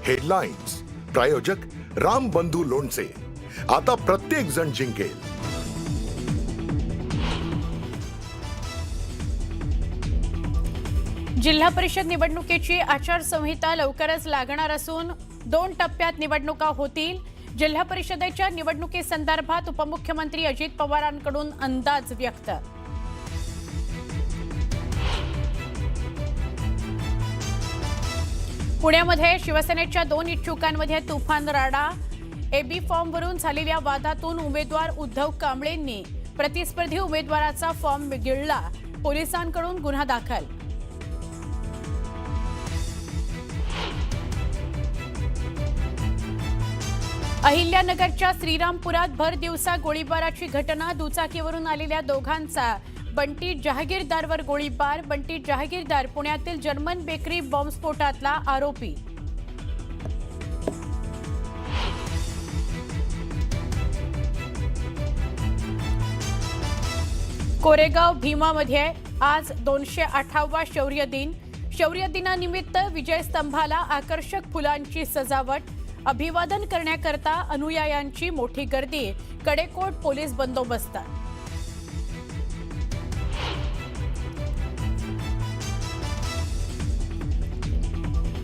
Headlines प्रायोजक राम बंधू लोणचे. आता प्रत्येक जण जिंकेल. जिल्हा परिषद निवडणुकीची आचारसंहिता लवकरच लागणार असून 2 टप्प्यात निवडणुका होतील. जिल्हा परिषदेच्या निवडणुकीसंदर्भात उपमुख्यमंत्री अजित पवारांकडून अंदाज व्यक्त. पुण्यामध्ये शिवसेनेच्या 2 इच्छुकांमध्ये तुफान राडा. एबी फॉर्मवरून झालेल्या वादातून उमेदवार उद्धव कांबळेंनी प्रतिस्पर्धी उमेदवाराचा फॉर्म गिळला. पोलिसांकडून गुन्हा दाखल. अहिल्यानगरच्या श्रीरामपुरात भर दिवसा गोळीबाराची घटना. दुचाकीवरून आलेल्या दोघांचा बंटी जहागीरदारवर गोळीबार. बंटी जहागीरदार पुण्यातील जर्मन बेकरी बॉम्बस्फोटातला आरोपी. कोरेगाव भीमामध्ये आज 208वा शौर्य दिन. शौर्य दिनानिमित्त विजय स्तंभाला आकर्षक फुलांची सजावट. अभिवादन करण्याकरता अनुयायांची मोठी गर्दी. कडेकोट पोलीस बंदोबस्त.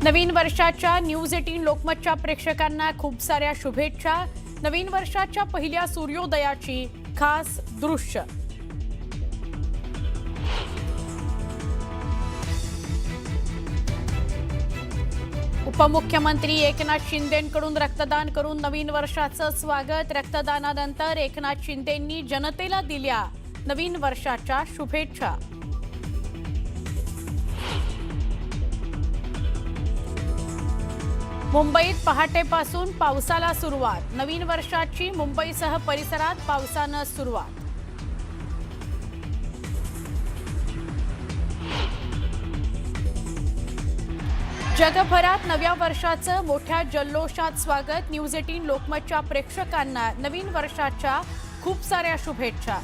नवीन वर्षाच्या न्यूज 18 लोकमतच्या प्रेक्षकांना खूप साऱ्या शुभेच्छा. नवीन वर्षाच्या पहिल्या सूर्योदयाची खास दृश्य. उपमुख्यमंत्री एकनाथ शिंदेंकडून रक्तदान करून नवीन वर्षाचं स्वागत. रक्तदानानंतर एकनाथ शिंदेंनी जनतेला दिल्या नवीन वर्षाच्या शुभेच्छा. मुंबईत पहाटेपासून पावसाला सुरुवात. नवीन वर्षाची मुंबईसह परिसरात पावसानं सुरुवात. जगभरात नव्या वर्षाचं मोठ्या जल्लोषात स्वागत. न्यूज 18 लोकमतच्या प्रेक्षकांना नवीन वर्षाच्या खूप साऱ्या शुभेच्छा.